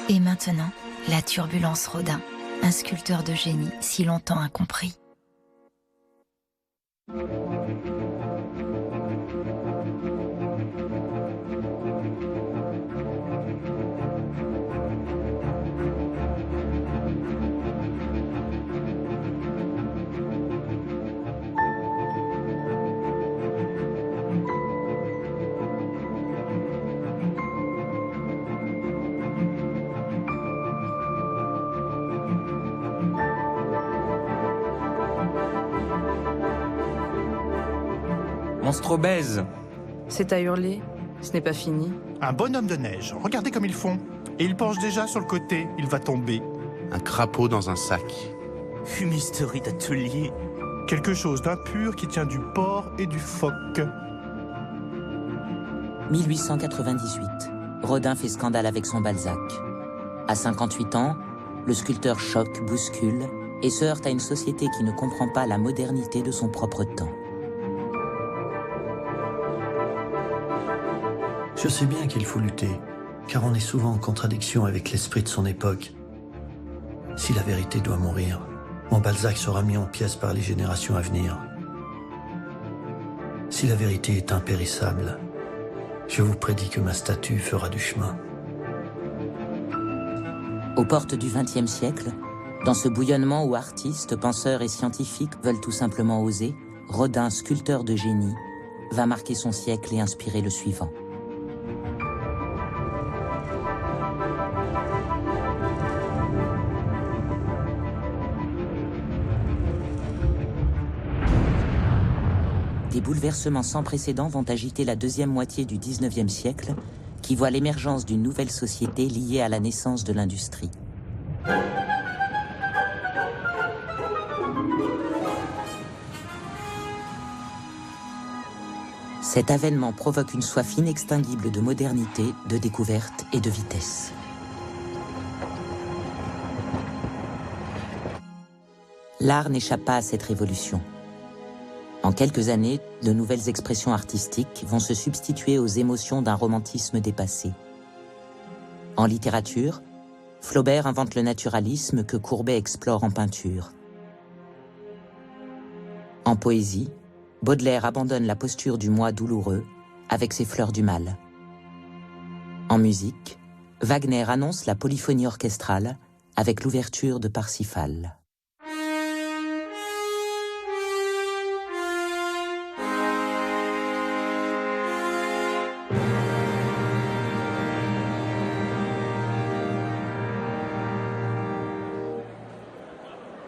Et maintenant, la turbulence Rodin, un sculpteur de génie si longtemps incompris. Monstre obèse. C'est à hurler, ce n'est pas fini. Un bonhomme de neige, regardez comme ils font. Et il penche déjà sur le côté, il va tomber. Un crapaud dans un sac. Fumisterie d'atelier. Quelque chose d'impur qui tient du porc et du phoque. 1898. Rodin fait scandale avec son Balzac. À 58 ans, le sculpteur choque, bouscule et se heurte à une société qui ne comprend pas la modernité de son propre temps. Je sais bien qu'il faut lutter, car on est souvent en contradiction avec l'esprit de son époque. Si la vérité doit mourir, mon Balzac sera mis en pièces par les générations à venir. Si la vérité est impérissable, je vous prédis que ma statue fera du chemin. Aux portes du XXe siècle, dans ce bouillonnement où artistes, penseurs et scientifiques veulent tout simplement oser, Rodin, sculpteur de génie, va marquer son siècle et inspirer le suivant. Des bouleversements sans précédent vont agiter la deuxième moitié du XIXe siècle, qui voit l'émergence d'une nouvelle société liée à la naissance de l'industrie. Cet avènement provoque une soif inextinguible de modernité, de découverte et de vitesse. L'art n'échappe pas à cette révolution. En quelques années, de nouvelles expressions artistiques vont se substituer aux émotions d'un romantisme dépassé. En littérature, Flaubert invente le naturalisme que Courbet explore en peinture. En poésie, Baudelaire abandonne la posture du moi douloureux avec ses fleurs du mal. En musique, Wagner annonce la polyphonie orchestrale avec l'ouverture de Parsifal.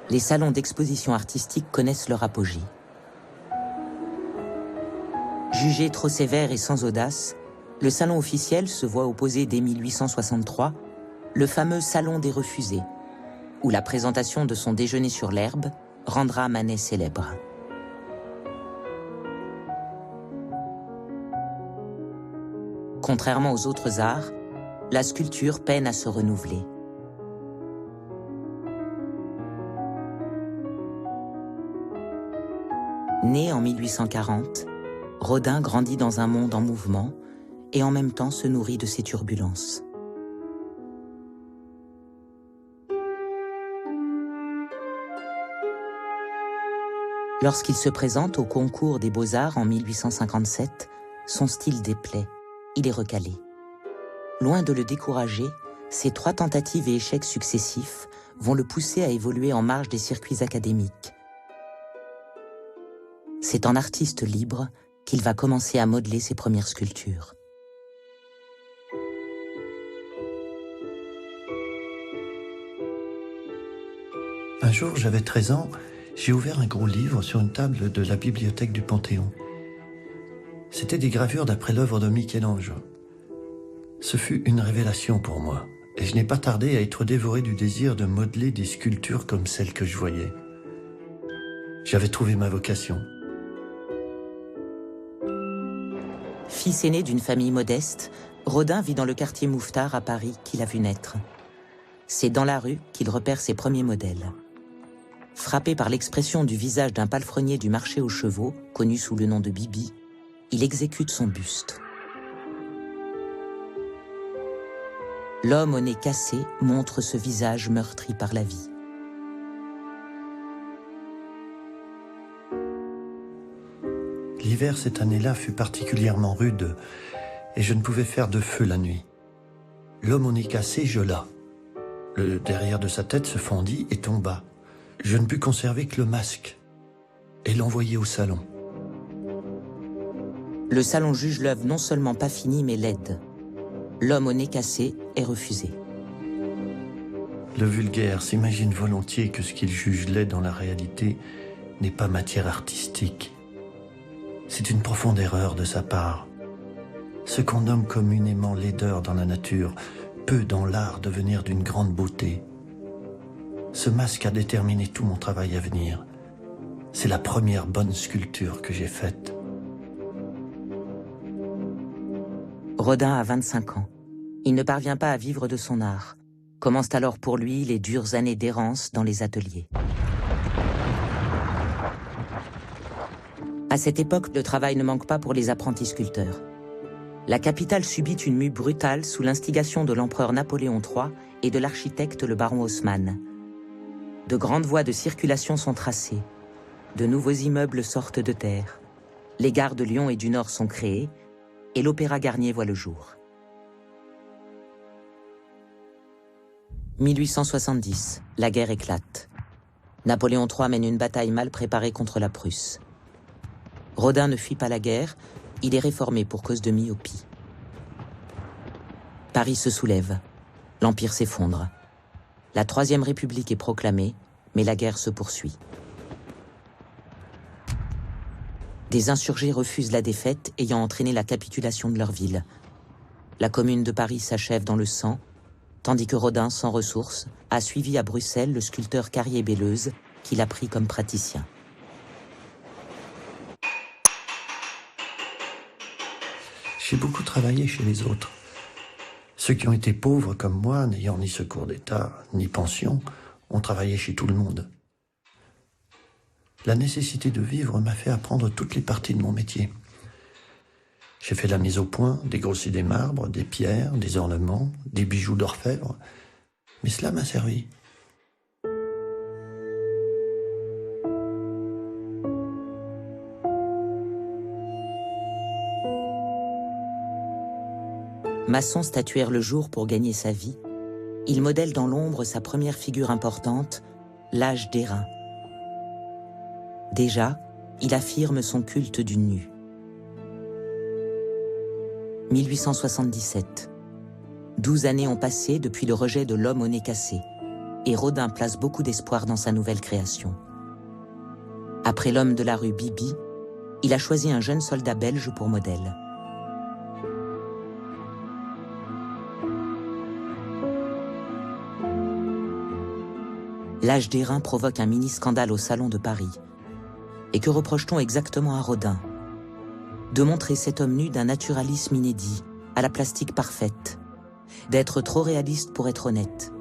Les salons d'exposition artistique connaissent leur apogée. Jugé trop sévère et sans audace, le salon officiel se voit opposer dès 1863 le fameux Salon des refusés, où la présentation de son déjeuner sur l'herbe rendra Manet célèbre. Contrairement aux autres arts, la sculpture peine à se renouveler. Né en 1840, Rodin grandit dans un monde en mouvement et en même temps se nourrit de ses turbulences. Lorsqu'il se présente au concours des Beaux-Arts en 1857, son style déplaît, il est recalé. Loin de le décourager, ses 3 tentatives et échecs successifs vont le pousser à évoluer en marge des circuits académiques. C'est en artiste libre qu'il va commencer à modeler ses premières sculptures. Un jour, j'avais 13 ans, j'ai ouvert un gros livre sur une table de la bibliothèque du Panthéon. C'était des gravures d'après l'œuvre de Michel-Ange. Ce fut une révélation pour moi, et je n'ai pas tardé à être dévoré du désir de modeler des sculptures comme celles que je voyais. J'avais trouvé ma vocation. Fils aîné d'une famille modeste, Rodin vit dans le quartier Mouffetard à Paris qu'il a vu naître. C'est dans la rue qu'il repère ses premiers modèles. Frappé par l'expression du visage d'un palefrenier du marché aux chevaux, connu sous le nom de Bibi, il exécute son buste. L'homme au nez cassé montre ce visage meurtri par la vie. L'hiver cette année-là fut particulièrement rude et je ne pouvais faire de feu la nuit. L'homme au nez cassé gela. Le derrière de sa tête se fendit et tomba. Je ne pus conserver que le masque et l'envoyer au salon. Le salon juge l'œuvre non seulement pas finie mais laide. L'homme au nez cassé est refusé. Le vulgaire s'imagine volontiers que ce qu'il juge laid dans la réalité n'est pas matière artistique. C'est une profonde erreur de sa part. Ce qu'on nomme communément laideur dans la nature peut dans l'art devenir d'une grande beauté. Ce masque a déterminé tout mon travail à venir. C'est la première bonne sculpture que j'ai faite. Rodin a 25 ans. Il ne parvient pas à vivre de son art. Commencent alors pour lui les dures années d'errance dans les ateliers. À cette époque, le travail ne manque pas pour les apprentis sculpteurs. La capitale subit une mue brutale sous l'instigation de l'empereur Napoléon III et de l'architecte le baron Haussmann. De grandes voies de circulation sont tracées. De nouveaux immeubles sortent de terre. Les gares de Lyon et du Nord sont créées et l'Opéra Garnier voit le jour. 1870, la guerre éclate. Napoléon III mène une bataille mal préparée contre la Prusse. Rodin ne fuit pas la guerre, il est réformé pour cause de myopie. Paris se soulève, l'Empire s'effondre. La Troisième République est proclamée, mais la guerre se poursuit. Des insurgés refusent la défaite ayant entraîné la capitulation de leur ville. La Commune de Paris s'achève dans le sang, tandis que Rodin, sans ressources, a suivi à Bruxelles le sculpteur Carrier-Belleuse, qu'il a pris comme praticien. J'ai beaucoup travaillé chez les autres. Ceux qui ont été pauvres comme moi, n'ayant ni secours d'État, ni pension, ont travaillé chez tout le monde. La nécessité de vivre m'a fait apprendre toutes les parties de mon métier. J'ai fait la mise au point, dégrossi des marbres, des pierres, des ornements, des bijoux d'orfèvre. Mais cela m'a servi. Maçon statuaire le jour pour gagner sa vie, il modèle dans l'ombre sa première figure importante, l'âge d'airain. Déjà, il affirme son culte du nu. 1877. 12 années ont passé depuis le rejet de l'homme au nez cassé, et Rodin place beaucoup d'espoir dans sa nouvelle création. Après l'homme de la rue Bibi, il a choisi un jeune soldat belge pour modèle. L'âge d'airain provoque un mini-scandale au Salon de Paris. Et que reproche-t-on exactement à Rodin? De montrer cet homme nu d'un naturalisme inédit, à la plastique parfaite, d'être trop réaliste pour être honnête.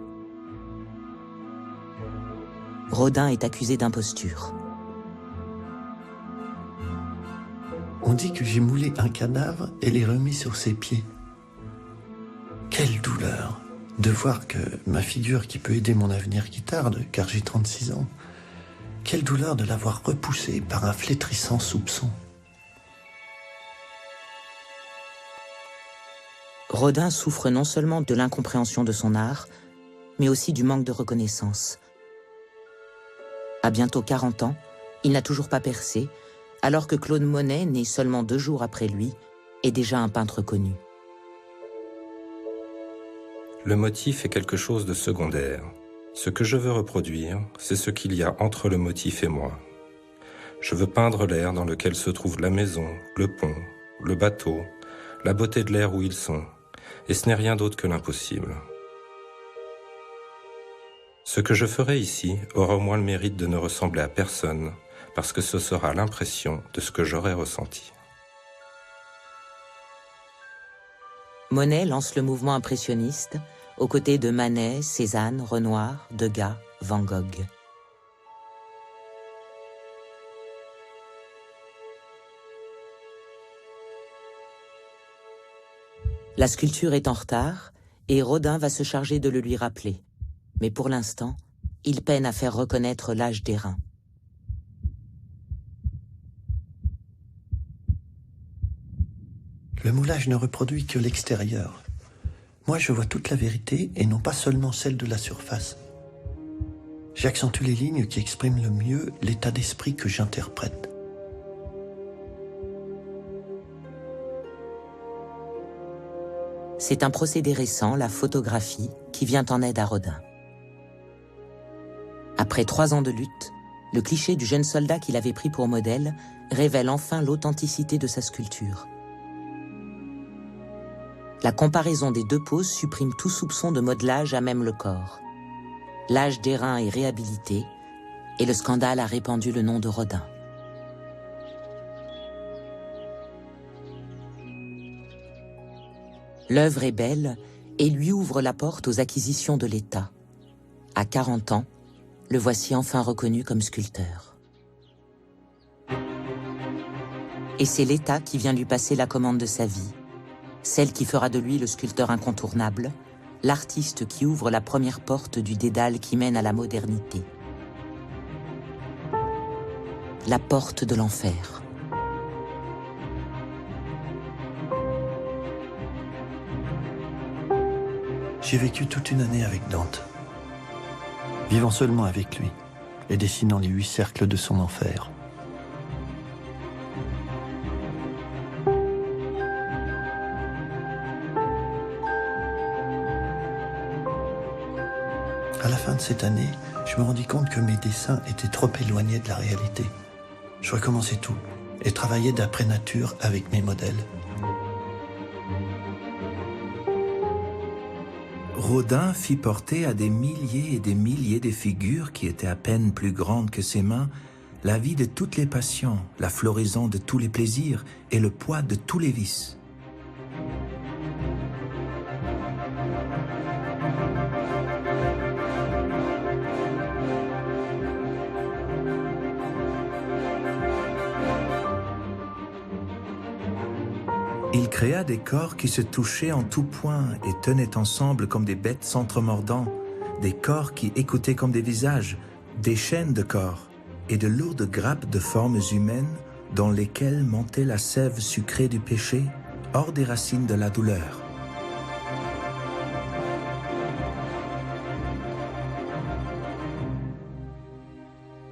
Rodin est accusé d'imposture. On dit que j'ai moulé un cadavre et l'ai remis sur ses pieds. Quelle douleur de voir que ma figure qui peut aider mon avenir qui tarde, car j'ai 36 ans, quelle douleur de l'avoir repoussée par un flétrissant soupçon. Rodin souffre non seulement de l'incompréhension de son art, mais aussi du manque de reconnaissance. À bientôt 40 ans, il n'a toujours pas percé, alors que Claude Monet, né seulement 2 jours après lui, est déjà un peintre connu. Le motif est quelque chose de secondaire. Ce que je veux reproduire, c'est ce qu'il y a entre le motif et moi. Je veux peindre l'air dans lequel se trouve la maison, le pont, le bateau, la beauté de l'air où ils sont, et ce n'est rien d'autre que l'impossible. Ce que je ferai ici aura au moins le mérite de ne ressembler à personne, parce que ce sera l'impression de ce que j'aurai ressenti. Monet lance le mouvement impressionniste aux côtés de Manet, Cézanne, Renoir, Degas, Van Gogh. La sculpture est en retard et Rodin va se charger de le lui rappeler. Mais pour l'instant, il peine à faire reconnaître l'âge d'airain. Le moulage ne reproduit que l'extérieur. Moi, je vois toute la vérité et non pas seulement celle de la surface. J'accentue les lignes qui expriment le mieux l'état d'esprit que j'interprète. C'est un procédé récent, la photographie, qui vient en aide à Rodin. Après 3 ans de lutte, le cliché du jeune soldat qu'il avait pris pour modèle révèle enfin l'authenticité de sa sculpture. La comparaison des 2 poses supprime tout soupçon de modelage à même le corps. L'âge d'airain est réhabilité et le scandale a répandu le nom de Rodin. L'œuvre est belle et lui ouvre la porte aux acquisitions de l'État. À 40 ans, le voici enfin reconnu comme sculpteur. Et c'est l'État qui vient lui passer la commande de sa vie, celle qui fera de lui le sculpteur incontournable, l'artiste qui ouvre la première porte du dédale qui mène à la modernité. La porte de l'enfer. J'ai vécu toute une année avec Dante, vivant seulement avec lui et dessinant les 8 cercles de son enfer. À la fin de cette année, je me rendis compte que mes dessins étaient trop éloignés de la réalité. Je recommençais tout et travaillais d'après nature avec mes modèles. Rodin fit porter à des milliers et des milliers de figures qui étaient à peine plus grandes que ses mains la vie de toutes les passions, la floraison de tous les plaisirs et le poids de tous les vices. Il créa des corps qui se touchaient en tout point et tenaient ensemble comme des bêtes s'entremordant, des corps qui écoutaient comme des visages, des chaînes de corps et de lourdes grappes de formes humaines dans lesquelles montait la sève sucrée du péché, hors des racines de la douleur.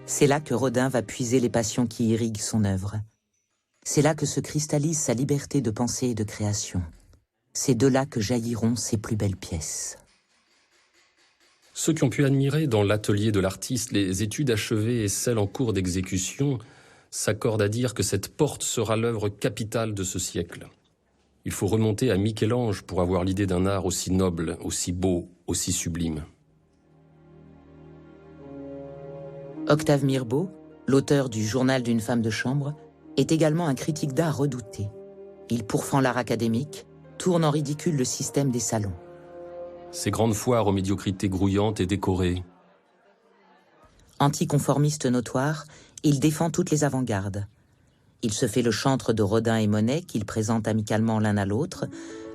C'est là que Rodin va puiser les passions qui irriguent son œuvre. C'est là que se cristallise sa liberté de pensée et de création. C'est de là que jailliront ses plus belles pièces. Ceux qui ont pu admirer dans l'atelier de l'artiste les études achevées et celles en cours d'exécution s'accordent à dire que cette porte sera l'œuvre capitale de ce siècle. Il faut remonter à Michel-Ange pour avoir l'idée d'un art aussi noble, aussi beau, aussi sublime. Octave Mirbeau, l'auteur du Journal d'une femme de chambre, est également un critique d'art redouté. Il pourfend l'art académique, tourne en ridicule le système des salons. Ces grandes foires aux médiocrités grouillantes et décorées. Anticonformiste notoire, il défend toutes les avant-gardes. Il se fait le chantre de Rodin et Monet, qu'il présente amicalement l'un à l'autre,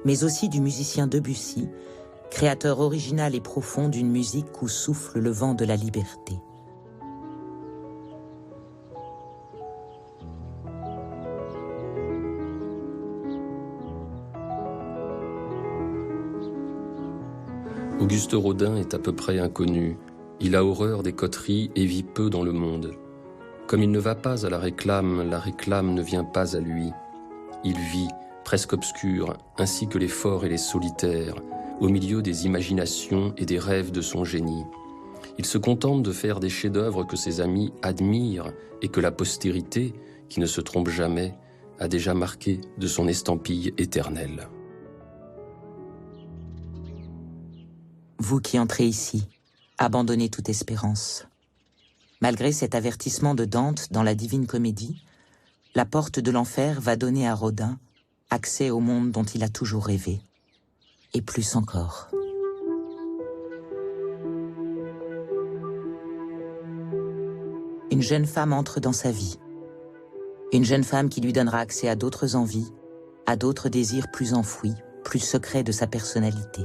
mais aussi du musicien Debussy, créateur original et profond d'une musique où souffle le vent de la liberté. Auguste Rodin est à peu près inconnu. Il a horreur des coteries et vit peu dans le monde. Comme il ne va pas à la réclame ne vient pas à lui. Il vit, presque obscur, ainsi que les forts et les solitaires, au milieu des imaginations et des rêves de son génie. Il se contente de faire des chefs-d'œuvre que ses amis admirent et que la postérité, qui ne se trompe jamais, a déjà marqué de son estampille éternelle. Vous qui entrez ici, abandonnez toute espérance. Malgré cet avertissement de Dante dans la Divine Comédie, la porte de l'enfer va donner à Rodin accès au monde dont il a toujours rêvé, et plus encore. Une jeune femme entre dans sa vie. Une jeune femme qui lui donnera accès à d'autres envies, à d'autres désirs plus enfouis, plus secrets de sa personnalité.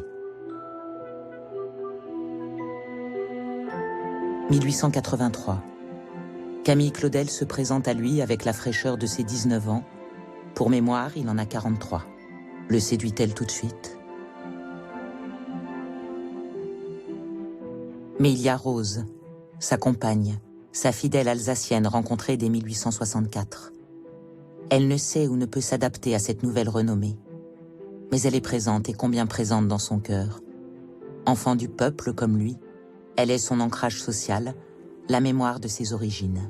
1883. Camille Claudel se présente à lui avec la fraîcheur de ses 19 ans. Pour mémoire, il en a 43. Le séduit-elle tout de suite? Mais il y a Rose, sa compagne, sa fidèle alsacienne rencontrée dès 1864. Elle ne sait ou ne peut s'adapter à cette nouvelle renommée. Mais elle est présente et combien présente dans son cœur. Enfant du peuple comme lui, elle est son ancrage social, la mémoire de ses origines.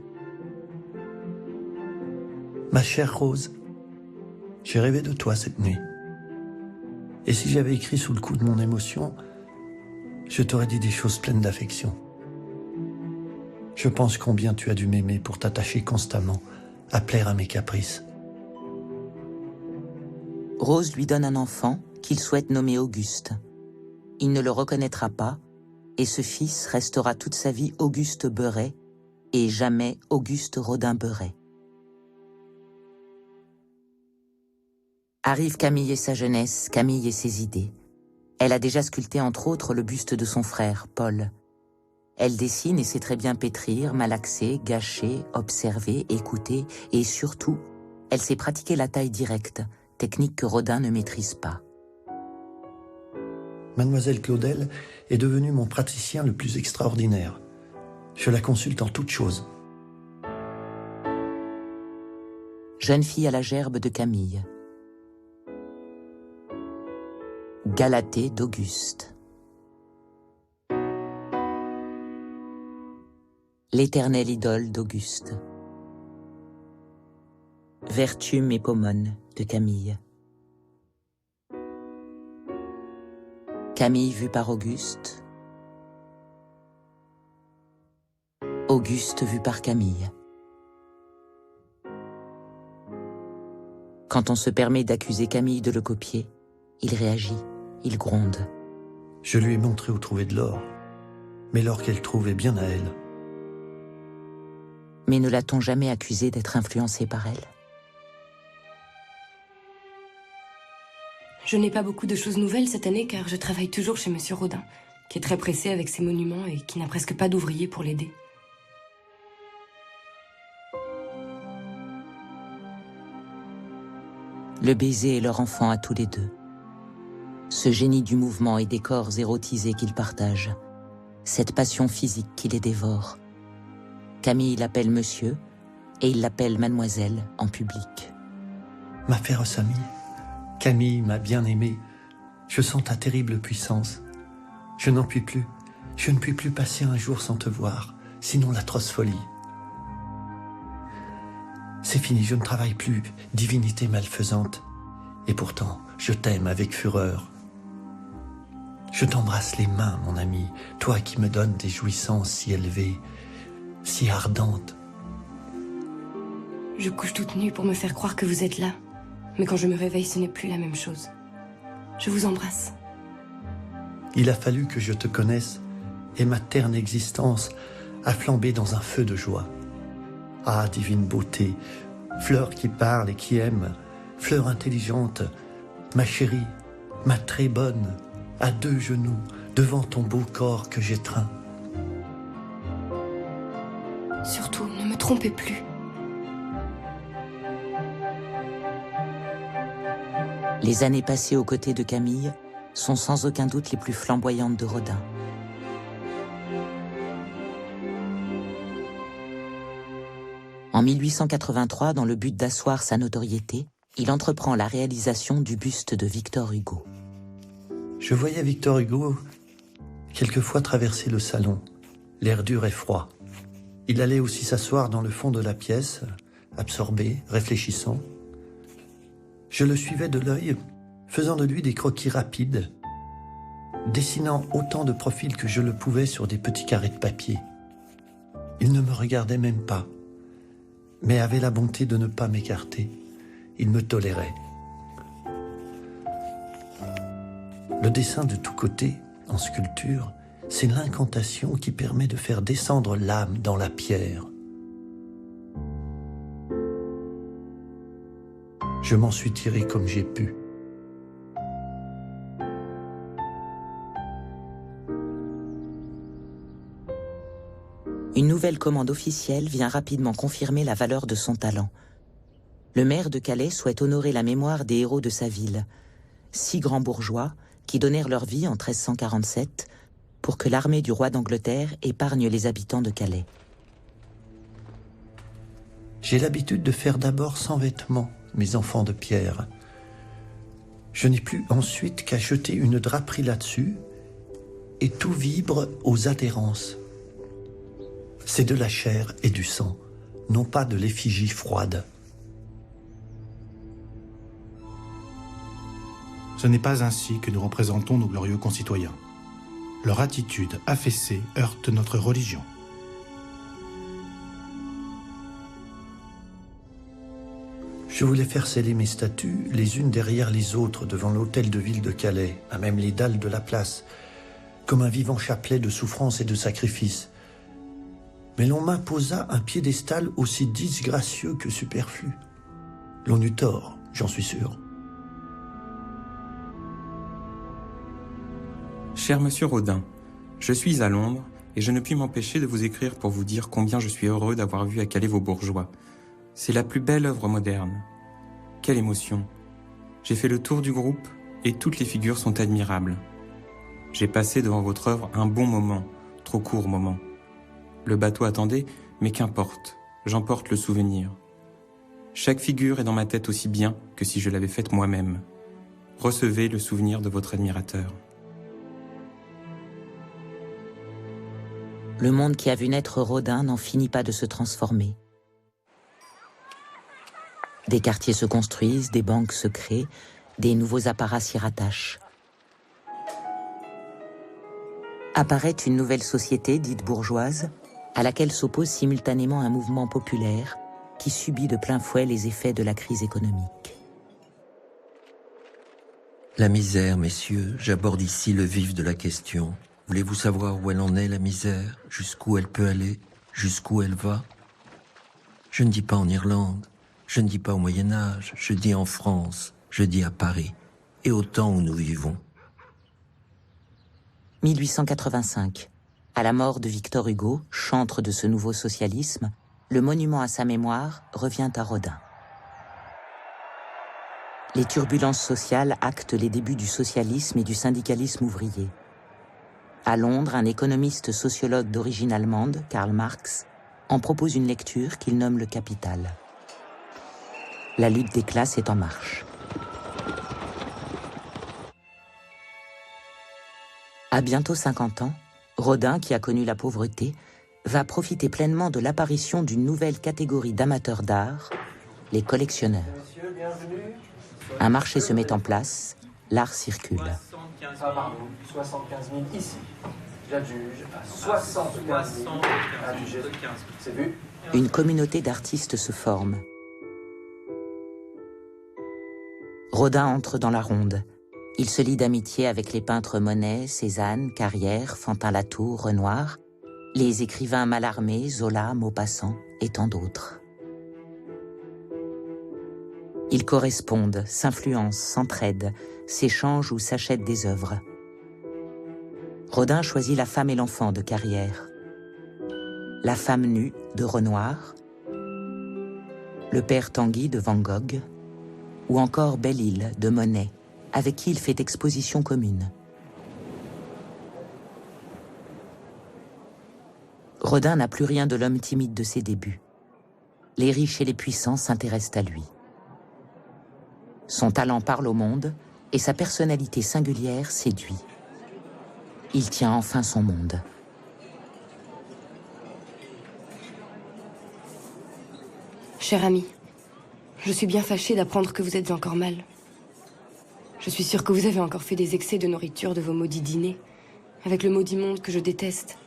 Ma chère Rose, j'ai rêvé de toi cette nuit. Et si j'avais écrit sous le coup de mon émotion, je t'aurais dit des choses pleines d'affection. Je pense combien tu as dû m'aimer pour t'attacher constamment, à plaire à mes caprices. Rose lui donne un enfant qu'il souhaite nommer Auguste. Il ne le reconnaîtra pas, et ce fils restera toute sa vie Auguste Beuret, et jamais Auguste Rodin-Beuret. Arrive Camille et sa jeunesse, Camille et ses idées. Elle a déjà sculpté entre autres le buste de son frère, Paul. Elle dessine et sait très bien pétrir, malaxer, gâcher, observer, écouter, et surtout, elle sait pratiquer la taille directe, technique que Rodin ne maîtrise pas. Mademoiselle Claudel est devenue mon praticien le plus extraordinaire. Je la consulte en toutes choses. Jeune fille à la gerbe de Camille. Galatée d'Auguste. L'éternelle idole d'Auguste. Vertume et Pomone de Camille. Camille vue par Auguste. Auguste vu par Camille. Quand on se permet d'accuser Camille de le copier, il réagit, il gronde. Je lui ai montré où trouver de l'or, mais l'or qu'elle trouvait bien à elle. Mais ne l'a-t-on jamais accusée d'être influencée par elle? Je n'ai pas beaucoup de choses nouvelles cette année car je travaille toujours chez Monsieur Rodin, qui est très pressé avec ses monuments et qui n'a presque pas d'ouvriers pour l'aider. Le baiser est leur enfant à tous les deux. Ce génie du mouvement et des corps érotisés qu'ils partagent. Cette passion physique qui les dévore. Camille l'appelle monsieur et il l'appelle mademoiselle en public. Ma féroce amie, Camille m'a bien aimé. Je sens ta terrible puissance. Je n'en puis plus. Je ne puis plus passer un jour sans te voir, sinon l'atroce folie. C'est fini, je ne travaille plus, divinité malfaisante. Et pourtant, je t'aime avec fureur. Je t'embrasse les mains, mon ami, toi qui me donnes des jouissances si élevées, si ardentes. Je couche toute nue pour me faire croire que vous êtes là. Mais quand je me réveille, ce n'est plus la même chose. Je vous embrasse. Il a fallu que je te connaisse, et ma terne existence a flambé dans un feu de joie. Ah, divine beauté, fleur qui parle et qui aime, fleur intelligente, ma chérie, ma très bonne, à deux genoux, devant ton beau corps que j'étreins. Surtout, ne me trompez plus. Les années passées aux côtés de Camille sont sans aucun doute les plus flamboyantes de Rodin. En 1883, dans le but d'asseoir sa notoriété, il entreprend la réalisation du buste de Victor Hugo. Je voyais Victor Hugo quelquefois traverser le salon, l'air dur et froid. Il allait aussi s'asseoir dans le fond de la pièce, absorbé, réfléchissant. Je le suivais de l'œil, faisant de lui des croquis rapides, dessinant autant de profils que je le pouvais sur des petits carrés de papier. Il ne me regardait même pas, mais avait la bonté de ne pas m'écarter. Il me tolérait. Le dessin de tous côtés, en sculpture, c'est l'incantation qui permet de faire descendre l'âme dans la pierre. Je m'en suis tiré comme j'ai pu. Une nouvelle commande officielle vient rapidement confirmer la valeur de son talent. Le maire de Calais souhaite honorer la mémoire des héros de sa ville, 6 grands bourgeois qui donnèrent leur vie en 1347 pour que l'armée du roi d'Angleterre épargne les habitants de Calais. J'ai l'habitude de faire d'abord sans vêtements mes enfants de pierre. Je n'ai plus ensuite qu'à jeter une draperie là-dessus et tout vibre aux adhérences. C'est de la chair et du sang, non pas de l'effigie froide. Ce n'est pas ainsi que nous représentons nos glorieux concitoyens. Leur attitude affaissée heurte notre religion. Je voulais faire sceller mes statues les unes derrière les autres devant l'hôtel de ville de Calais, à même les dalles de la place, comme un vivant chapelet de souffrance et de sacrifice. Mais l'on m'imposa un piédestal aussi disgracieux que superflu. L'on eut tort, j'en suis sûr. Cher monsieur Rodin, je suis à Londres et je ne puis m'empêcher de vous écrire pour vous dire combien je suis heureux d'avoir vu à Calais vos bourgeois. C'est la plus belle œuvre moderne. Quelle émotion! J'ai fait le tour du groupe et toutes les figures sont admirables. J'ai passé devant votre œuvre un bon moment, trop court moment. Le bateau attendait, mais qu'importe, j'en porte le souvenir. Chaque figure est dans ma tête aussi bien que si je l'avais faite moi-même. Recevez le souvenir de votre admirateur. Le monde qui a vu naître Rodin n'en finit pas de se transformer. Des quartiers se construisent, des banques se créent, des nouveaux apparats s'y rattachent. Apparaît une nouvelle société dite bourgeoise, à laquelle s'oppose simultanément un mouvement populaire qui subit de plein fouet les effets de la crise économique. La misère, messieurs, j'aborde ici le vif de la question. Voulez-vous savoir où elle en est, la misère? Jusqu'où elle peut aller? Jusqu'où elle va? Je ne dis pas en Irlande, je ne dis pas au Moyen-Âge, je dis en France, je dis à Paris, et au temps où nous vivons. 1885. À la mort de Victor Hugo, chantre de ce nouveau socialisme, le monument à sa mémoire revient à Rodin. Les turbulences sociales actent les débuts du socialisme et du syndicalisme ouvrier. À Londres, un économiste sociologue d'origine allemande, Karl Marx, en propose une lecture qu'il nomme le Capital. La lutte des classes est en marche. À bientôt 50 ans, Rodin, qui a connu la pauvreté, va profiter pleinement de l'apparition d'une nouvelle catégorie d'amateurs d'art, les collectionneurs. Un marché se met en place, l'art circule. 75 000 ici. J'adjuge à 75 000 adjugé. C'est vu? Une communauté d'artistes se forme. Rodin entre dans la ronde. Il se lie d'amitié avec les peintres Monet, Cézanne, Carrière, Fantin-Latour, Renoir, les écrivains Mallarmé, Zola, Maupassant et tant d'autres. Ils correspondent, s'influencent, s'entraident, s'échangent ou s'achètent des œuvres. Rodin choisit La femme et l'enfant de Carrière, La femme nue de Renoir, Le père Tanguy de Van Gogh, ou encore Belle-Île de Monet, avec qui il fait exposition commune. Rodin n'a plus rien de l'homme timide de ses débuts. Les riches et les puissants s'intéressent à lui. Son talent parle au monde et sa personnalité singulière séduit. Il tient enfin son monde. Cher ami, je suis bien fâchée d'apprendre que vous êtes encore mal. Je suis sûre que vous avez encore fait des excès de nourriture de vos maudits dîners, avec le maudit monde que je déteste,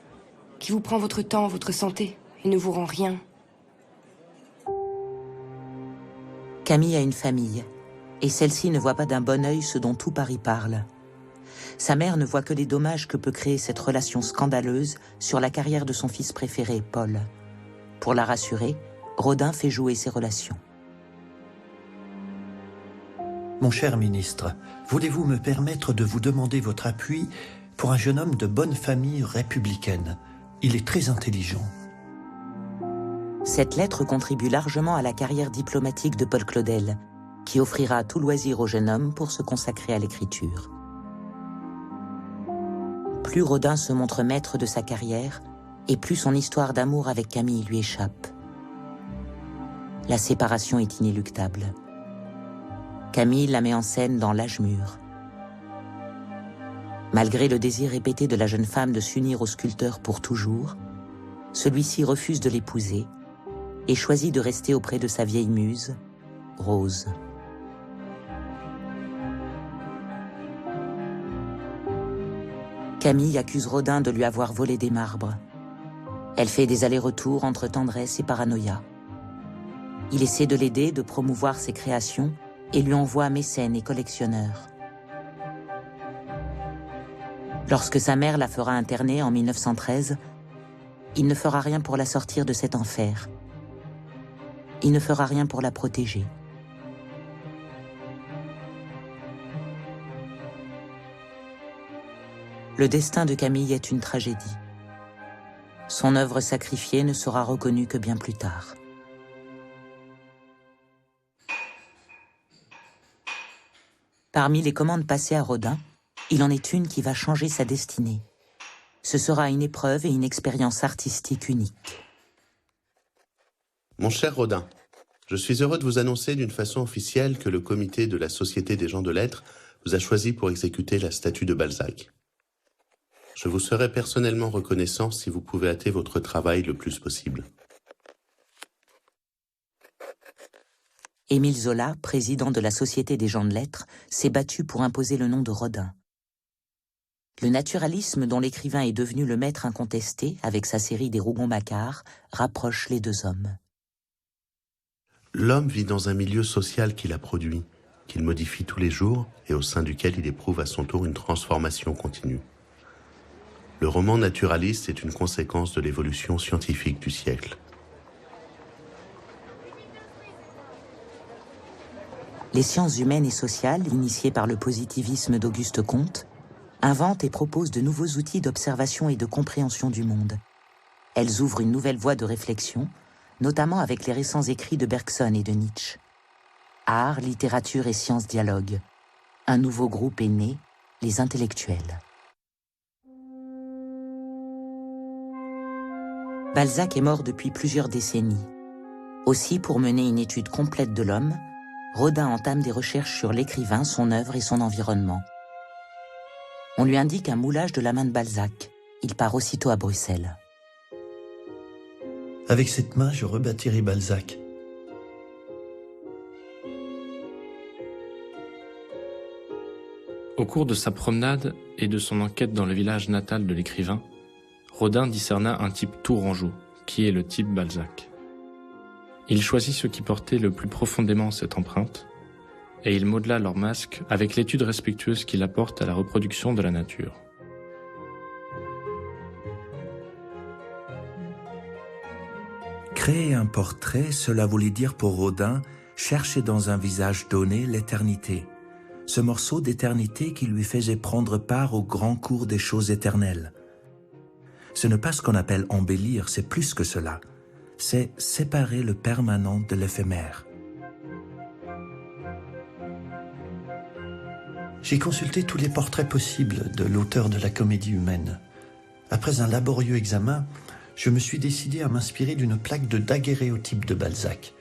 qui vous prend votre temps, votre santé, et ne vous rend rien. Camille a une famille, et celle-ci ne voit pas d'un bon œil ce dont tout Paris parle. Sa mère ne voit que les dommages que peut créer cette relation scandaleuse sur la carrière de son fils préféré, Paul. Pour la rassurer, Rodin fait jouer ses relations. Mon cher ministre, voulez-vous me permettre de vous demander votre appui pour un jeune homme de bonne famille républicaine? Il est très intelligent. Cette lettre contribue largement à la carrière diplomatique de Paul Claudel, qui offrira tout loisir au jeune homme pour se consacrer à l'écriture. Plus Rodin se montre maître de sa carrière, et plus son histoire d'amour avec Camille lui échappe. La séparation est inéluctable. Camille la met en scène dans L'âge mûr. Malgré le désir répété de la jeune femme de s'unir au sculpteur pour toujours, celui-ci refuse de l'épouser et choisit de rester auprès de sa vieille muse, Rose. Camille accuse Rodin de lui avoir volé des marbres. Elle fait des allers-retours entre tendresse et paranoïa. Il essaie de l'aider, de promouvoir ses créations et lui envoie mécènes et collectionneurs. Lorsque sa mère la fera interner en 1913, il ne fera rien pour la sortir de cet enfer. Il ne fera rien pour la protéger. Le destin de Camille est une tragédie. Son œuvre sacrifiée ne sera reconnue que bien plus tard. Parmi les commandes passées à Rodin, il en est une qui va changer sa destinée. Ce sera une épreuve et une expérience artistique unique. Mon cher Rodin, je suis heureux de vous annoncer d'une façon officielle que le comité de la Société des gens de lettres vous a choisi pour exécuter la statue de Balzac. Je vous serai personnellement reconnaissant si vous pouvez hâter votre travail le plus possible. Émile Zola, président de la Société des gens de lettres, s'est battu pour imposer le nom de Rodin. Le naturalisme dont l'écrivain est devenu le maître incontesté avec sa série des Rougon-Macquart rapproche les deux hommes. L'homme vit dans un milieu social qu'il a produit, qu'il modifie tous les jours et au sein duquel il éprouve à son tour une transformation continue. Le roman naturaliste est une conséquence de l'évolution scientifique du siècle. Les sciences humaines et sociales, initiées par le positivisme d'Auguste Comte, inventent et proposent de nouveaux outils d'observation et de compréhension du monde. Elles ouvrent une nouvelle voie de réflexion, notamment avec les récents écrits de Bergson et de Nietzsche. Art, littérature et sciences dialoguent. Un nouveau groupe est né, les intellectuels. Balzac est mort depuis plusieurs décennies. Aussi, pour mener une étude complète de l'homme, Rodin entame des recherches sur l'écrivain, son œuvre et son environnement. On lui indique un moulage de la main de Balzac. Il part aussitôt à Bruxelles. Avec cette main, je rebâtirai Balzac. Au cours de sa promenade et de son enquête dans le village natal de l'écrivain, Rodin discerna un type tourangeau, qui est le type Balzac. Il choisit ceux qui portaient le plus profondément cette empreinte, et il modela leur masque avec l'étude respectueuse qu'il apporte à la reproduction de la nature. Créer un portrait, cela voulait dire pour Rodin chercher dans un visage donné l'éternité, ce morceau d'éternité qui lui faisait prendre part au grand cours des choses éternelles. Ce n'est pas ce qu'on appelle embellir, c'est plus que cela. C'est séparer le permanent de l'éphémère. J'ai consulté tous les portraits possibles de l'auteur de la comédie humaine. Après un laborieux examen, je me suis décidé à m'inspirer d'une plaque de daguerréotype de Balzac.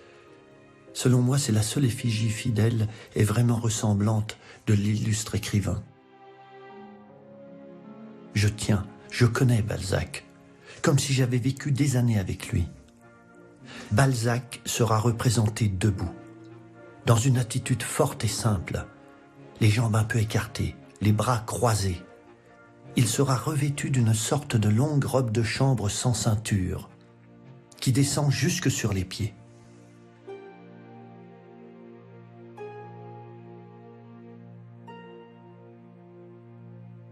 Selon moi, c'est la seule effigie fidèle et vraiment ressemblante de l'illustre écrivain. Je connais Balzac, comme si j'avais vécu des années avec lui. Balzac sera représenté debout, dans une attitude forte et simple, les jambes un peu écartées, les bras croisés. Il sera revêtu d'une sorte de longue robe de chambre sans ceinture, qui descend jusque sur les pieds.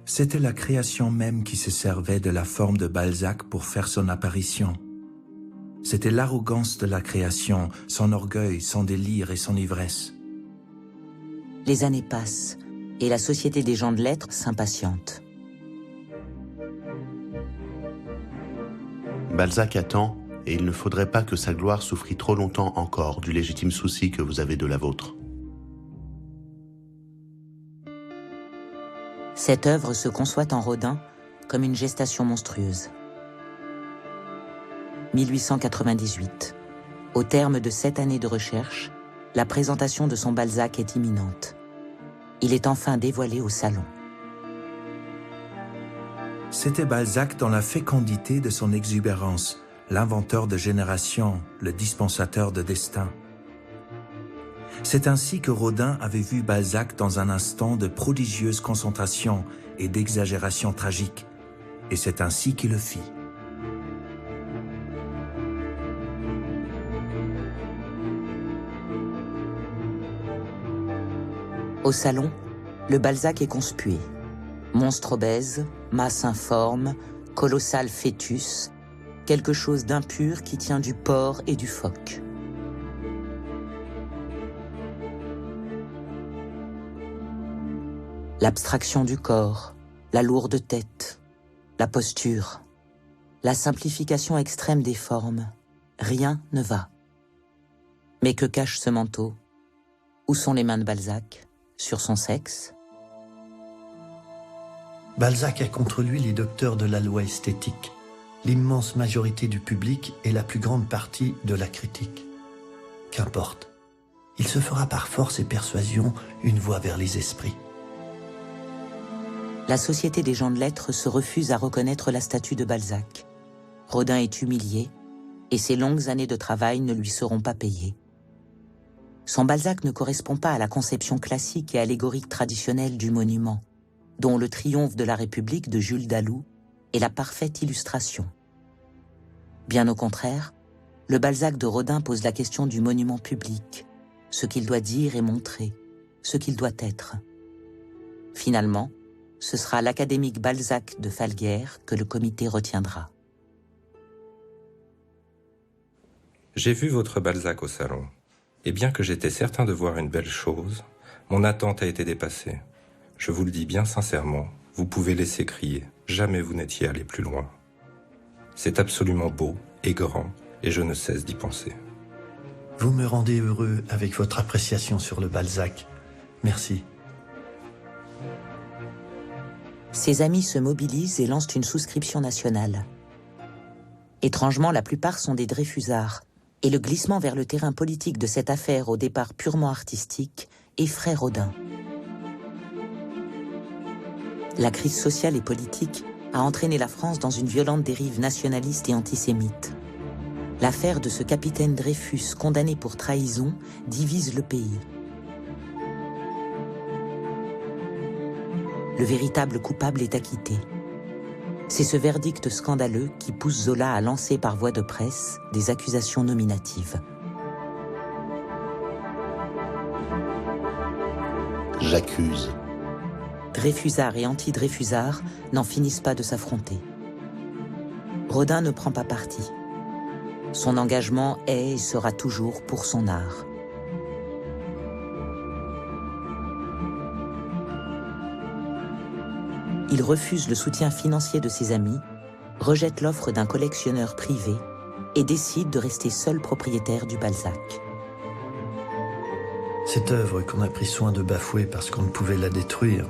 C'était la création même qui se servait de la forme de Balzac pour faire son apparition. C'était l'arrogance de la création, son orgueil, son délire et son ivresse. Les années passent, et la Société des gens de lettres s'impatiente. Balzac attend et il ne faudrait pas que sa gloire souffrît trop longtemps encore du légitime souci que vous avez de la vôtre. Cette œuvre se conçoit en Rodin comme une gestation monstrueuse. 1898. Au terme de 7 années de recherche, la présentation de son Balzac est imminente. Il est enfin dévoilé au salon. C'était Balzac dans la fécondité de son exubérance, l'inventeur de générations, le dispensateur de destin. C'est ainsi que Rodin avait vu Balzac dans un instant de prodigieuse concentration et d'exagération tragique, et c'est ainsi qu'il le fit. Au salon, le Balzac est conspué. Monstre obèse, masse informe, colossal fœtus, quelque chose d'impur qui tient du porc et du phoque. L'abstraction du corps, la lourde tête, la posture, la simplification extrême des formes, rien ne va. Mais que cache ce manteau? Où sont les mains de Balzac? Sur son sexe? Balzac a contre lui les docteurs de la loi esthétique, l'immense majorité du public et la plus grande partie de la critique. Qu'importe, il se fera par force et persuasion une voie vers les esprits. La Société des gens de lettres se refuse à reconnaître la statue de Balzac. Rodin est humilié et ses longues années de travail ne lui seront pas payées. Son Balzac ne correspond pas à la conception classique et allégorique traditionnelle du monument, dont le triomphe de la République de Jules Dalou est la parfaite illustration. Bien au contraire, le Balzac de Rodin pose la question du monument public, ce qu'il doit dire et montrer, ce qu'il doit être. Finalement, ce sera l'académique Balzac de Falguière que le comité retiendra. J'ai vu votre Balzac au salon. Et bien que j'étais certain de voir une belle chose, mon attente a été dépassée. Je vous le dis bien sincèrement, vous pouvez laisser crier, jamais vous n'étiez allé plus loin. C'est absolument beau et grand, et je ne cesse d'y penser. Vous me rendez heureux avec votre appréciation sur le Balzac. Merci. Ses amis se mobilisent et lancent une souscription nationale. Étrangement, la plupart sont des Dreyfusards, et le glissement vers le terrain politique de cette affaire au départ purement artistique effraie Rodin. La crise sociale et politique a entraîné la France dans une violente dérive nationaliste et antisémite. L'affaire de ce capitaine Dreyfus condamné pour trahison divise le pays. Le véritable coupable est acquitté. C'est ce verdict scandaleux qui pousse Zola à lancer par voie de presse des accusations nominatives. J'accuse. Dreyfusards et anti-Dreyfusards n'en finissent pas de s'affronter. Rodin ne prend pas parti. Son engagement est et sera toujours pour son art. Il refuse le soutien financier de ses amis, rejette l'offre d'un collectionneur privé et décide de rester seul propriétaire du Balzac. Cette œuvre qu'on a pris soin de bafouer parce qu'on ne pouvait la détruire,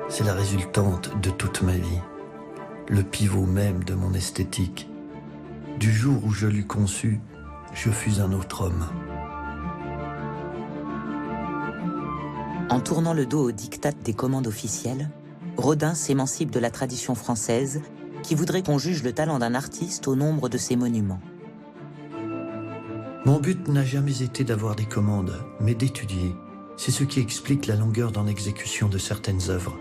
c'est la résultante de toute ma vie, le pivot même de mon esthétique. Du jour où je l'eus conçu, je fus un autre homme. En tournant le dos au diktat des commandes officielles, Rodin s'émancipe de la tradition française qui voudrait qu'on juge le talent d'un artiste au nombre de ses monuments. Mon but n'a jamais été d'avoir des commandes, mais d'étudier. C'est ce qui explique la longueur dans l'exécution de certaines œuvres.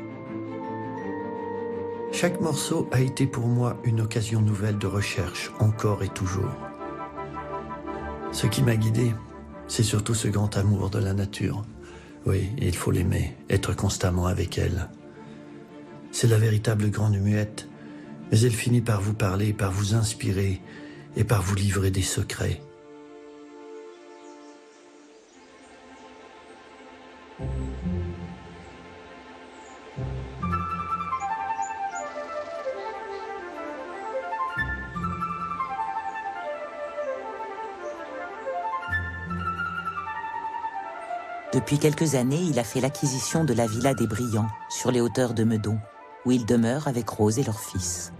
Chaque morceau a été pour moi une occasion nouvelle de recherche, encore et toujours. Ce qui m'a guidé, c'est surtout ce grand amour de la nature. Oui, il faut l'aimer, être constamment avec elle. C'est la véritable grande muette, mais elle finit par vous parler, par vous inspirer et par vous livrer des secrets. Depuis quelques années, il a fait l'acquisition de la villa des Brillants, sur les hauteurs de Meudon, où il demeure avec Rose et leur fils.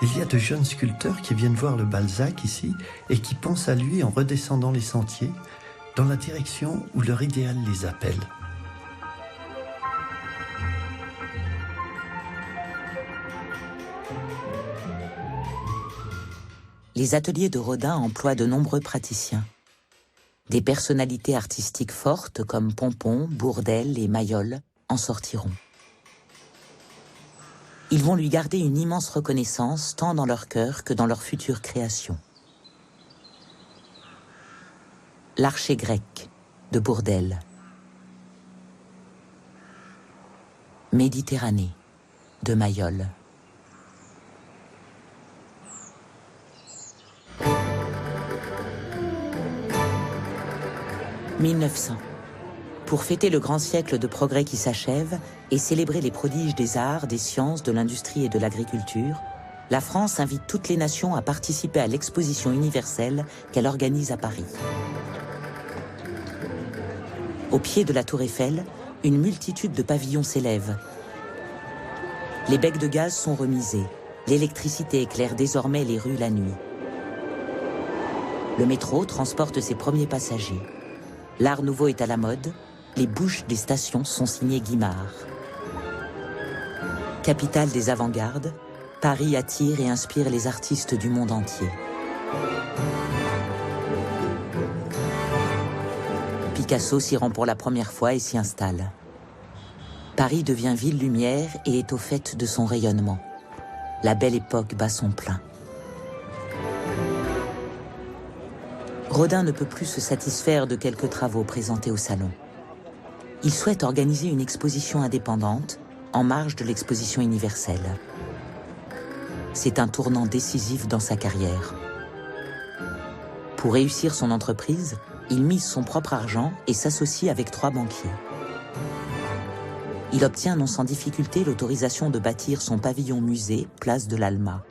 Il y a de jeunes sculpteurs qui viennent voir le Balzac ici et qui pensent à lui en redescendant les sentiers dans la direction où leur idéal les appelle. Les ateliers de Rodin emploient de nombreux praticiens. Des personnalités artistiques fortes comme Pompon, Bourdelle et Mayol en sortiront. Ils vont lui garder une immense reconnaissance tant dans leur cœur que dans leur future création. L'Archer grec de Bourdelle. Méditerranée de Mayol. « 1900. Pour fêter le grand siècle de progrès qui s'achève et célébrer les prodiges des arts, des sciences, de l'industrie et de l'agriculture, la France invite toutes les nations à participer à l'exposition universelle qu'elle organise à Paris. Au pied de la Tour Eiffel, une multitude de pavillons s'élève. Les becs de gaz sont remisés. L'électricité éclaire désormais les rues la nuit. Le métro transporte ses premiers passagers. L'art nouveau est à la mode. Les bouches des stations sont signées Guimard. Capitale des avant-gardes, Paris attire et inspire les artistes du monde entier. Picasso s'y rend pour la première fois et s'y installe. Paris devient ville lumière et est au fait de son rayonnement. La belle époque bat son plein. Rodin ne peut plus se satisfaire de quelques travaux présentés au salon. Il souhaite organiser une exposition indépendante en marge de l'exposition universelle. C'est un tournant décisif dans sa carrière. Pour réussir son entreprise, il mise son propre argent et s'associe avec 3 banquiers. Il obtient non sans difficulté l'autorisation de bâtir son pavillon musée, place de l'Alma.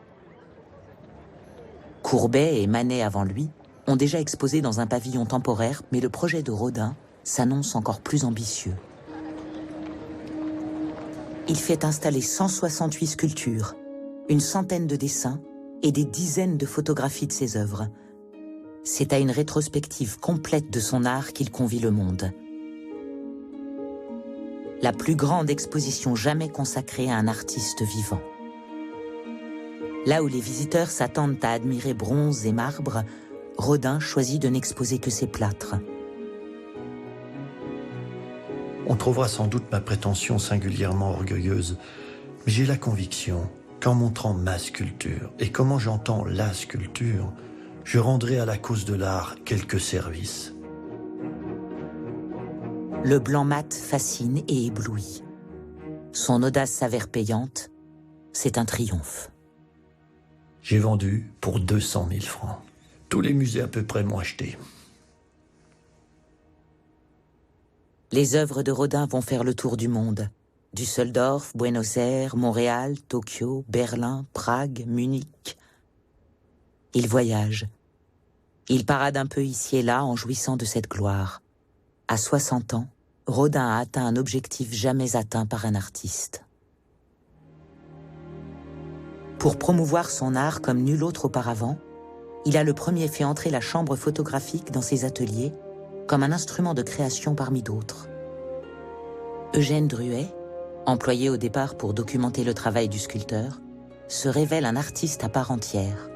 Courbet et Manet avant lui ont déjà exposé dans un pavillon temporaire, mais le projet de Rodin s'annonce encore plus ambitieux. Il fait installer 168 sculptures, une centaine de dessins et des dizaines de photographies de ses œuvres. C'est à une rétrospective complète de son art qu'il convie le monde. La plus grande exposition jamais consacrée à un artiste vivant. Là où les visiteurs s'attendent à admirer bronze et marbre, Rodin choisit de n'exposer que ses plâtres. On trouvera sans doute ma prétention singulièrement orgueilleuse, mais j'ai la conviction qu'en montrant ma sculpture et comment j'entends la sculpture, je rendrai à la cause de l'art quelques services. Le blanc mat fascine et éblouit. Son audace s'avère payante, c'est un triomphe. J'ai vendu pour 200 000 francs. Tous les musées à peu près m'ont acheté. Les œuvres de Rodin vont faire le tour du monde. Düsseldorf, Buenos Aires, Montréal, Tokyo, Berlin, Prague, Munich. Il voyage. Il parade un peu ici et là en jouissant de cette gloire. À 60 ans, Rodin a atteint un objectif jamais atteint par un artiste. Pour promouvoir son art comme nul autre auparavant, il a le premier fait entrer la chambre photographique dans ses ateliers comme un instrument de création parmi d'autres. Eugène Druet, employé au départ pour documenter le travail du sculpteur, se révèle un artiste à part entière.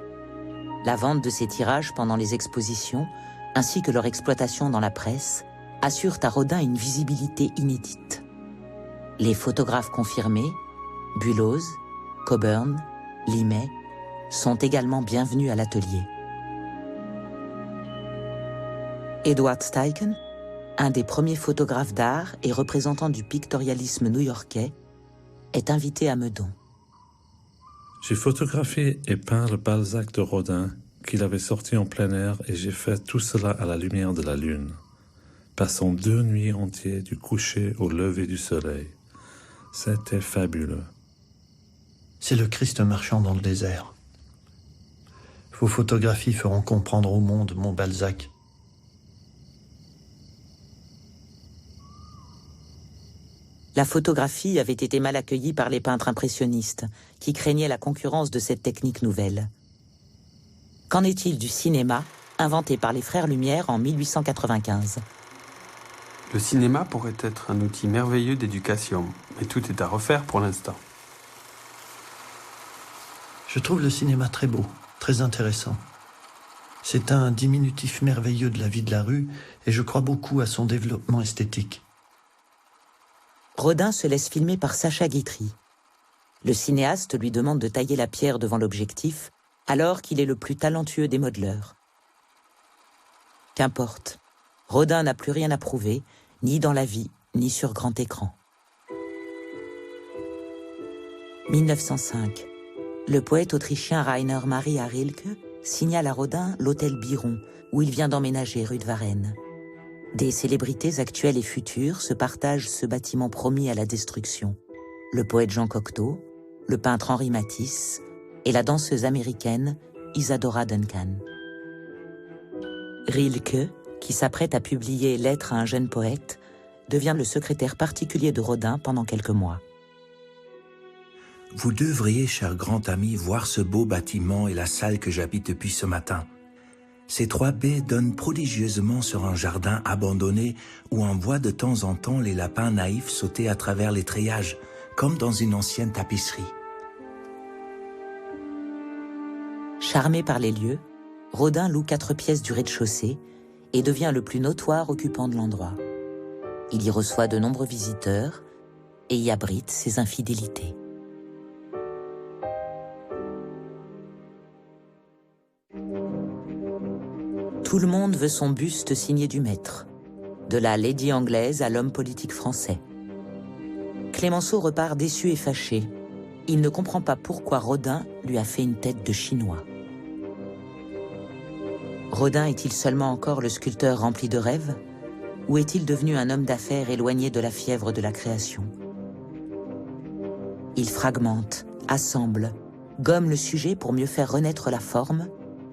La vente de ses tirages pendant les expositions, ainsi que leur exploitation dans la presse, assurent à Rodin une visibilité inédite. Les photographes confirmés, Bulloz, Coburn, Limet, sont également bienvenus à l'atelier. Edward Steichen, un des premiers photographes d'art et représentant du pictorialisme new-yorkais, est invité à Meudon. J'ai photographié et peint le Balzac de Rodin qu'il avait sorti en plein air et j'ai fait tout cela à la lumière de la lune, passant 2 nuits entières du coucher au lever du soleil. C'était fabuleux. C'est le Christ marchand dans le désert. Vos photographies feront comprendre au monde mon Balzac. La photographie avait été mal accueillie par les peintres impressionnistes, qui craignaient la concurrence de cette technique nouvelle. Qu'en est-il du cinéma, inventé par les frères Lumière en 1895 ? Le cinéma pourrait être un outil merveilleux d'éducation, mais tout est à refaire pour l'instant. Je trouve le cinéma très beau, très intéressant. C'est un diminutif merveilleux de la vie de la rue et je crois beaucoup à son développement esthétique. Rodin se laisse filmer par Sacha Guitry. Le cinéaste lui demande de tailler la pierre devant l'objectif, alors qu'il est le plus talentueux des modeleurs. Qu'importe, Rodin n'a plus rien à prouver, ni dans la vie, ni sur grand écran. 1905. Le poète autrichien Rainer Maria Rilke signale à Rodin l'hôtel Biron, où il vient d'emménager rue de Varennes. Des célébrités actuelles et futures se partagent ce bâtiment promis à la destruction. Le poète Jean Cocteau, le peintre Henri Matisse et la danseuse américaine Isadora Duncan. Rilke, qui s'apprête à publier Lettres à un jeune poète, devient le secrétaire particulier de Rodin pendant quelques mois. Vous devriez, cher grand ami, voir ce beau bâtiment et la salle que j'habite depuis ce matin. Ces 3 baies donnent prodigieusement sur un jardin abandonné où on voit de temps en temps les lapins naïfs sauter à travers les treillages, comme dans une ancienne tapisserie. Charmé par les lieux, Rodin loue 4 pièces du rez-de-chaussée et devient le plus notoire occupant de l'endroit. Il y reçoit de nombreux visiteurs et y abrite ses infidélités. Tout le monde veut son buste signé du maître, de la lady anglaise à l'homme politique français. Clémenceau repart déçu et fâché. Il ne comprend pas pourquoi Rodin lui a fait une tête de Chinois. Rodin est-il seulement encore le sculpteur rempli de rêves ? Ou est-il devenu un homme d'affaires éloigné de la fièvre de la création ? Il fragmente, assemble, gomme le sujet pour mieux faire renaître la forme,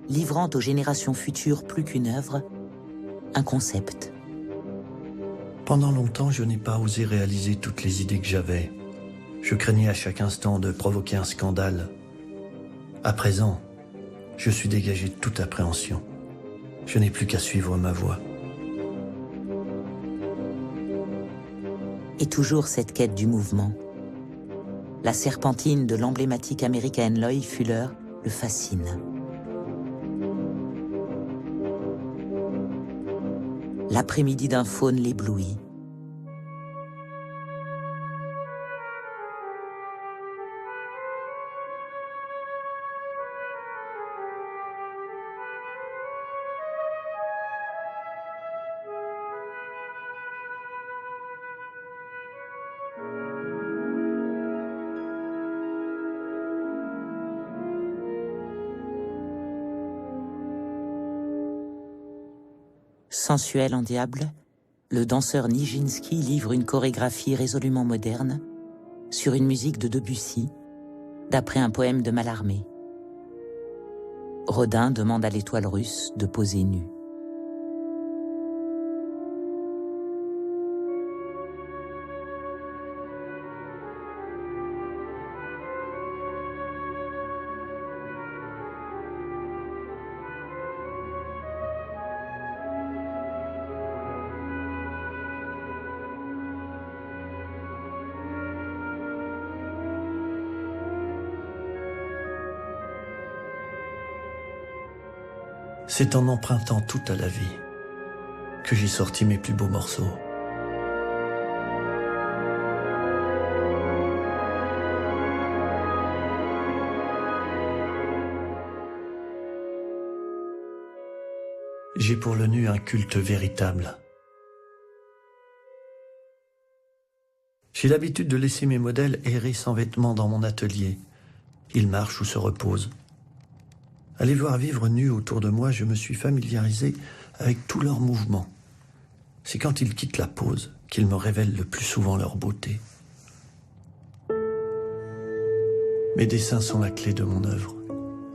livrant aux générations futures plus qu'une œuvre, un concept. Pendant longtemps, je n'ai pas osé réaliser toutes les idées que j'avais. Je craignais à chaque instant de provoquer un scandale. À présent, je suis dégagé de toute appréhension. Je n'ai plus qu'à suivre ma voie. Et toujours cette quête du mouvement. La serpentine de l'emblématique américaine Loie Fuller le fascine. L'après-midi d'un faune l'éblouit. Sensuel en diable, le danseur Nijinsky livre une chorégraphie résolument moderne sur une musique de Debussy, d'après un poème de Mallarmé. Rodin demande à l'étoile russe de poser nue. C'est en empruntant tout à la vie que j'ai sorti mes plus beaux morceaux. J'ai pour le nu un culte véritable. J'ai l'habitude de laisser mes modèles errer sans vêtements dans mon atelier. Ils marchent ou se reposent. À les voir vivre nus autour de moi, je me suis familiarisé avec tous leurs mouvements. C'est quand ils quittent la pose qu'ils me révèlent le plus souvent leur beauté. Mes dessins sont la clé de mon œuvre.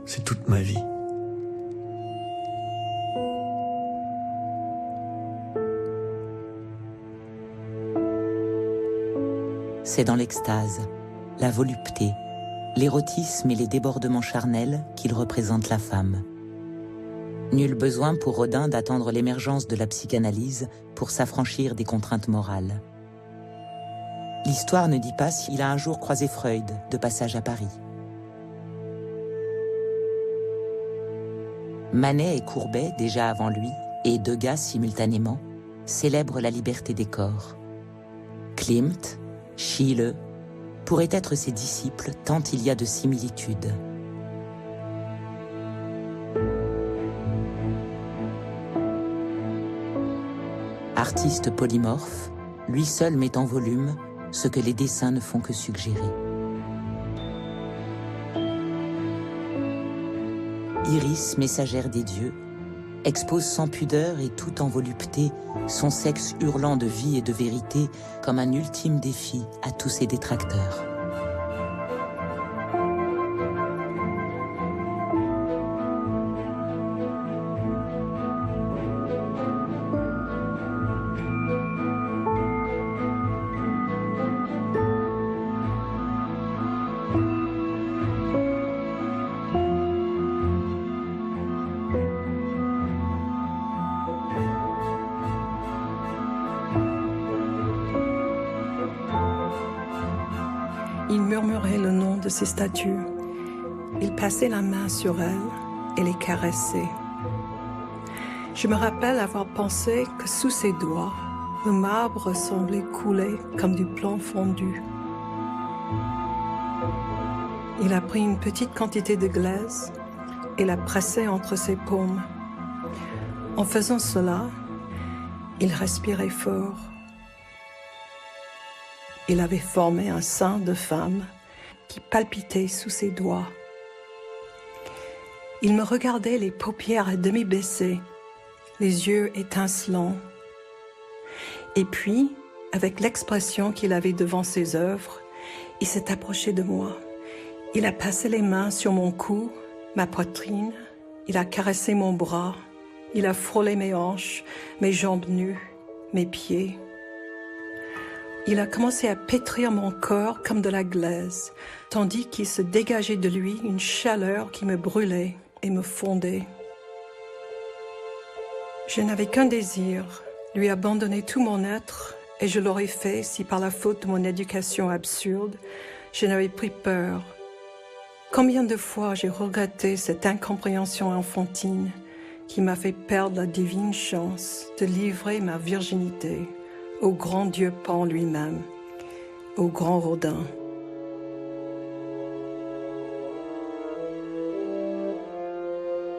C'est toute ma vie. C'est dans l'extase, la volupté, l'érotisme et les débordements charnels qu'il représente la femme. Nul besoin pour Rodin d'attendre l'émergence de la psychanalyse pour s'affranchir des contraintes morales. L'histoire ne dit pas s'il a un jour croisé Freud de passage à Paris. Manet et Courbet, déjà avant lui, et Degas simultanément, célèbrent la liberté des corps. Klimt, Schiele pourraient être ses disciples tant il y a de similitudes. Artiste polymorphe, lui seul met en volume ce que les dessins ne font que suggérer. Iris, messagère des dieux, expose sans pudeur et tout en volupté son sexe hurlant de vie et de vérité comme un ultime défi à tous ses détracteurs. Il murmurait le nom de ces statues. Il passait la main sur elles et les caressait. Je me rappelle avoir pensé que sous ses doigts, le marbre semblait couler comme du plomb fondu. Il a pris une petite quantité de glaise et l'a pressée entre ses paumes. En faisant cela, il respirait fort. Il avait formé un sein de femme qui palpitait sous ses doigts. Il me regardait les paupières à demi baissées, les yeux étincelants. Et puis, avec l'expression qu'il avait devant ses œuvres, il s'est approché de moi. Il a passé les mains sur mon cou, ma poitrine, il a caressé mon bras, il a frôlé mes hanches, mes jambes nues, mes pieds. Il a commencé à pétrir mon corps comme de la glaise, tandis qu'il se dégageait de lui une chaleur qui me brûlait et me fondait. Je n'avais qu'un désir, lui abandonner tout mon être, et je l'aurais fait si par la faute de mon éducation absurde, je n'avais pris peur. Combien de fois j'ai regretté cette incompréhension enfantine qui m'a fait perdre la divine chance de livrer ma virginité au grand Dieu Pan lui-même, au grand Rodin.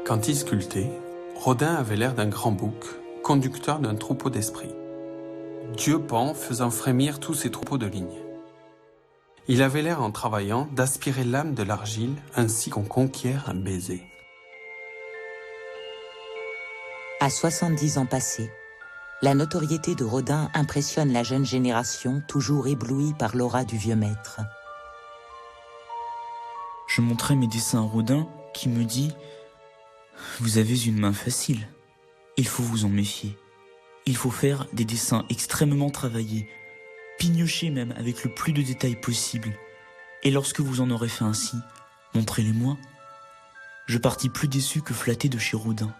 Quand il sculptait, Rodin avait l'air d'un grand bouc, conducteur d'un troupeau d'esprits. Dieu Pan faisant frémir tous ces troupeaux de lignes. Il avait l'air, en travaillant, d'aspirer l'âme de l'argile ainsi qu'on conquiert un baiser. À 70 ans passés, la notoriété de Rodin impressionne la jeune génération, toujours éblouie par l'aura du vieux maître. Je montrais mes dessins à Rodin, qui me dit « Vous avez une main facile. Il faut vous en méfier. Il faut faire des dessins extrêmement travaillés, pignochés même avec le plus de détails possible. Et lorsque vous en aurez fait ainsi, montrez-les-moi. » Je partis plus déçu que flatté de chez Rodin,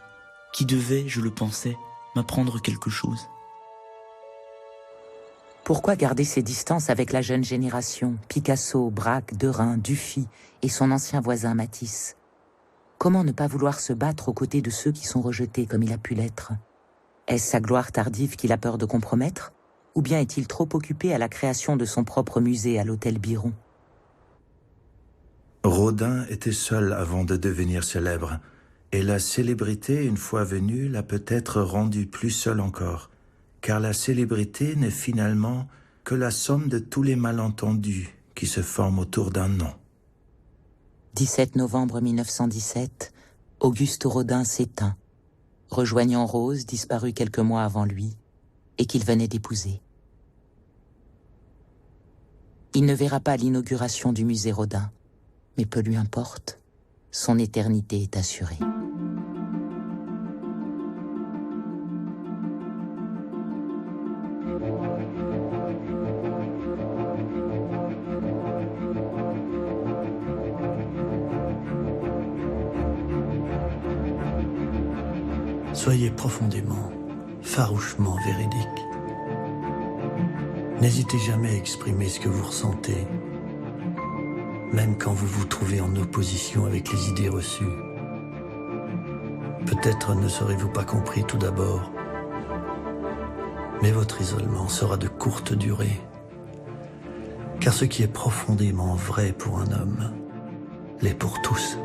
qui devait, je le pensais, m'apprendre quelque chose. Pourquoi garder ses distances avec la jeune génération, Picasso, Braque, Derain, Dufy et son ancien voisin Matisse? Comment ne pas vouloir se battre aux côtés de ceux qui sont rejetés comme il a pu l'être? Est-ce sa gloire tardive qu'il a peur de compromettre? Ou bien est-il trop occupé à la création de son propre musée à l'hôtel Biron? Rodin était seul avant de devenir célèbre. Et la célébrité, une fois venue, l'a peut-être rendu plus seul encore, car la célébrité n'est finalement que la somme de tous les malentendus qui se forment autour d'un nom. 17 novembre 1917, Auguste Rodin s'éteint, rejoignant Rose, disparue quelques mois avant lui, et qu'il venait d'épouser. Il ne verra pas l'inauguration du musée Rodin, mais peu lui importe, son éternité est assurée. Soyez profondément, farouchement véridique. N'hésitez jamais à exprimer ce que vous ressentez, même quand vous vous trouvez en opposition avec les idées reçues. Peut-être ne serez-vous pas compris tout d'abord, mais votre isolement sera de courte durée. Car ce qui est profondément vrai pour un homme l'est pour tous.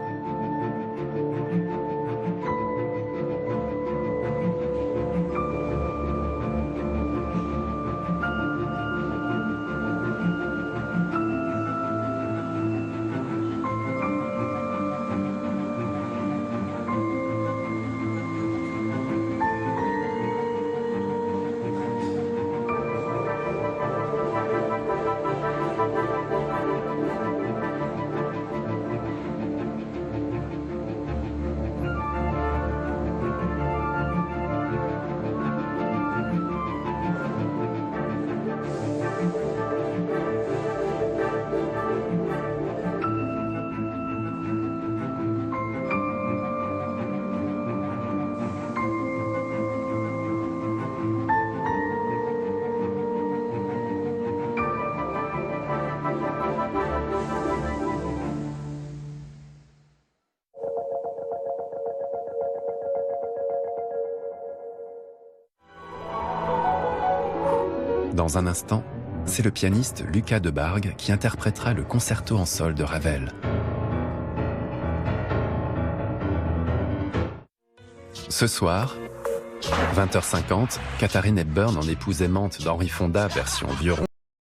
Dans un instant, c'est le pianiste Lucas Debargue qui interprétera le concerto en sol de Ravel. Ce soir, 20h50, Katharine Hepburn en épouse aimante d'Henry Fonda version vieux rond.